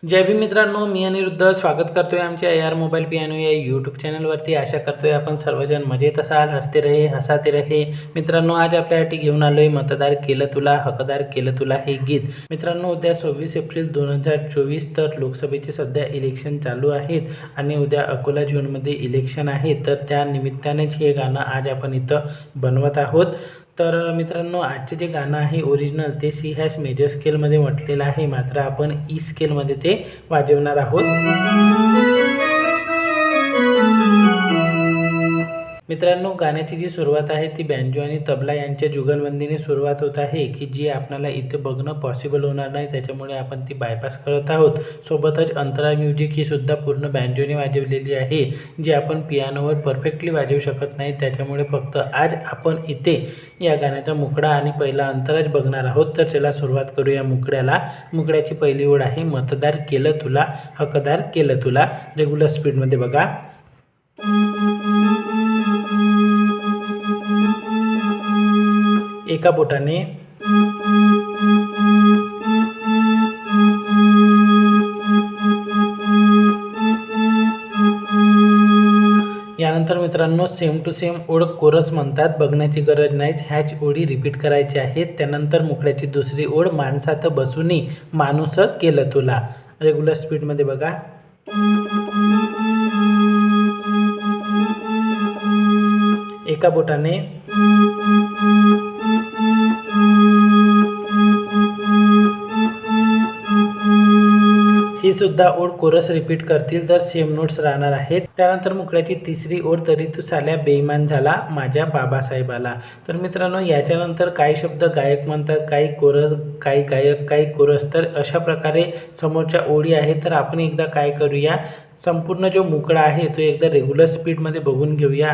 जय भीम मित्रांनो, मी अनिरुद्ध स्वागत करतोय आमच्या AR मोबाईल पियानो या यूट्यूब चॅनलवरती। आशा करतोय आपण सर्वजण मजेत असाल, हसते रहे हसाते रहे। मित्रांनो, आज आपल्यासाठी घेऊन आलोय मतदार केलं तुला हकदार केलं तुला हे गीत। मित्रांनो, उद्या 26 एप्रिल 2024 तर लोकसभेचे सध्या इलेक्शन चालू आहेत आणि उद्या अकोला झोनमध्ये इलेक्शन आहे, तर त्या निमित्तानेच हे गाणं आज आपण इथं बनवत आहोत। तर मित्रांनो, आजचे जे गाणं आहे ओरिजिनल ते C# मेजर स्केलमध्ये म्हटलेलं आहे, मात्र आपण E स्केलमध्ये ते वाजवणार आहोत। मित्रांनो, गाण्याची जी सुरुवात आहे ती बँजो आणि तबला यांच्या जुगलबंदीने सुरुवात होत आहे, की जी आपल्याला इथे बघणं पॉसिबल होणार नाही, त्याच्यामुळे आपण ती बायपास करत आहोत। सोबतच अंतरा म्युझिक ही सुद्धा पूर्ण बँजोने वाजवलेली आहे, जी आपण पियानोवर परफेक्टली वाजवू शकत नाही, त्याच्यामुळे फक्त आज आपण इथे या गाण्याचा मुखडा आणि पहिला अंतराज बघणार आहोत। तर चला सुरुवात करूया मुखड्याला। मुखड्याची पहिली ओळ आहे मतदार केलं तुला हकदार केलं तुला। रेग्युलर स्पीडमध्ये बघा। एका बोटाने यानंतर मित्रांनो सेम टू सेम ओळ कोरस म्हणतात, बघण्याची गरज नाही, ह्याच ओळी रिपीट करायची आहेत। त्यानंतर मुखड्याची दुसरी ओळ माणसात बसूनी माणूस केलं तुला। रेग्युलर स्पीडमध्ये बघा। एका बोटाने ही सुद्धा ओळ कोरस रिपीट करतील तर सेम नोट्स राहणार आहेत। त्यानंतर मुखड्याची तिसरी ओळ तरी तू साल्या बेईमान झाला माझ्या बाबासाहेबाला। तर मित्रांनो, याच्यानंतर काही शब्द गायक म्हणतात, काही कोरस, काही गायक, काही कोरस, तर अशा प्रकारे समोरच्या ओळी आहेत। तर आपण एकदा काय करूया, संपूर्ण जो मुखडा आहे तो एकदा रेग्युलर स्पीडमध्ये बघून घेऊया।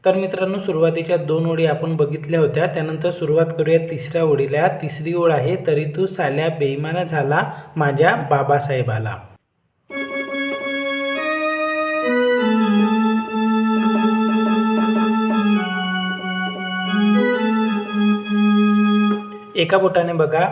तर मित्रांनो, सुरुवातीच्या दोन ओळी आपण बघितल्या होत्या। त्यानंतर सुरुवात करूया तिसऱ्या ओळीला। तिसरी ओळ आहे तरी तू साल्या बेईमान झाला माझ्या बाबासाहेबाला। एका बोटाने बघा।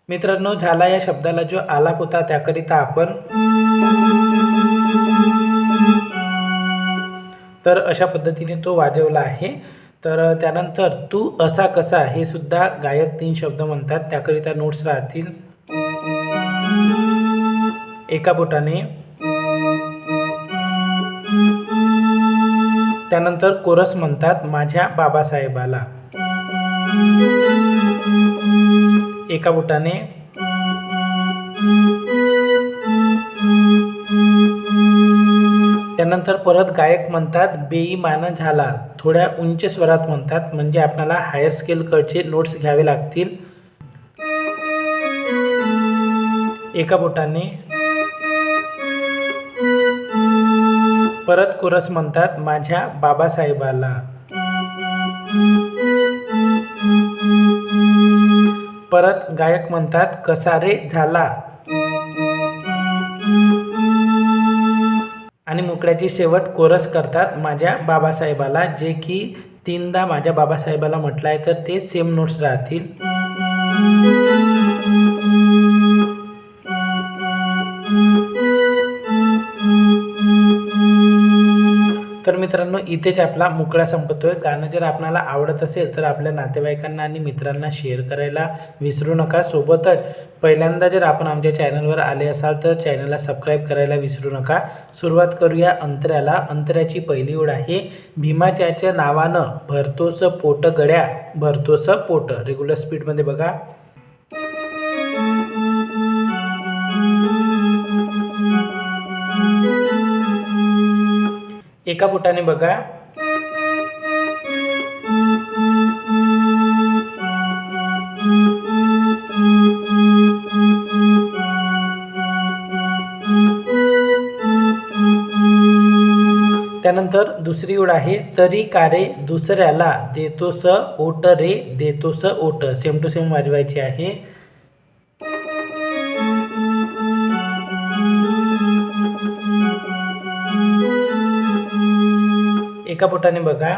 मित्रांनो, झाला या शब्दाला जो आलाप होता त्याकरिता आपण तर अशा पद्धतीने तो वाजवला आहे। तर त्यानंतर तू असा कसा हे सुद्धा गायक 3 शब्द म्हणतात, त्याकरिता नोट्स राहतील। एका बोटाने। त्यानंतर कोरस म्हणतात माझ्या बाबासाहेबाला। एका बोटाने। त्यानंतर परत गायक म्हणतात बेईमान झाला, थोड्या उंच स्वरात म्हणतात, म्हणजे आपल्याला हायर स्केल कडचे नोट्स घ्यावे लागतील। एका बोटाने। परत कोरस म्हणतात माझ्या बाबासाहेबाला। परत गायक म्हणतात कसा रे झाला, आणि मुकड्याची शेवट कोरस करतात माझ्या बाबासाहेबाला, जे की 3दा माझ्या बाबासाहेबाला म्हटलं आहे, तर ते सेम नोट्स राहतील। तर मित्रांनो, इथेच आपला मुकडा संपतोय. गाणं जर आपल्याला आवडत असेल तर आपल्या नातेवाईकांना आणि मित्रांना शेअर करायला विसरू नका. सोबतच पहिल्यांदा जर आपण आमच्या चॅनलवर आले असाल तर चॅनलला सबस्क्राईब करायला विसरू नका. सुरुवात करूया अंतऱ्याला. अंतऱ्याची पहिली ओळ आहे, भीमाच्याच्या नावानं भरतोस पोट गड्या, भरतोस पोट. रेग्युलर स्पीडमध्ये बघा. एका बोटाने बघा. त्यानंतर दुसरी ओळ आहे, तरी कारे दुसऱ्याला देतोस ओट रे, देतोस ओट. सेम टू सेम वाजवायची आहे. एका बोटाने बघा.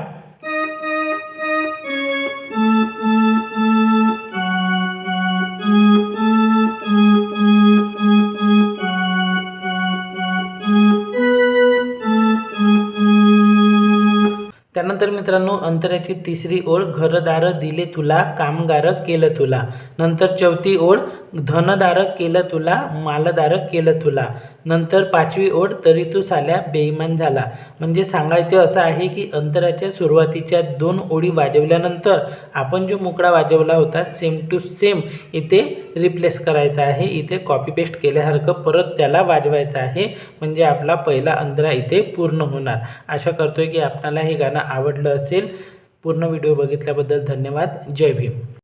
त्यानंतर मित्रांनो, अंतऱ्याची तिसरी ओळ, घरदार दिले तुला, कामगार केलं तुला. नंतर चौथी ओळ, धनदार केलं तुला, मालदार केलं तुला. नंतर पाचवी ओळ, तरी तू साल्या बेईमान झाला. म्हणजे सांगायचं असं आहे की अंतराच्या सुरुवातीच्या 2 ओळी वाजवल्यानंतर आपण जो मुकडा वाजवला होता सेम टू सेम इथे रिप्लेस करायचा आहे. इथे कॉपी पेस्ट केल्यासारखं परत त्याला वाजवायचं आहे. म्हणजे आपला पहिला अंतरा इथे पूर्ण होणार. आशा करतोय की आपल्याला हे गाणं आवडलं असेल. पूर्ण व्हिडिओ बघितल्याबद्दल धन्यवाद. जय भीम.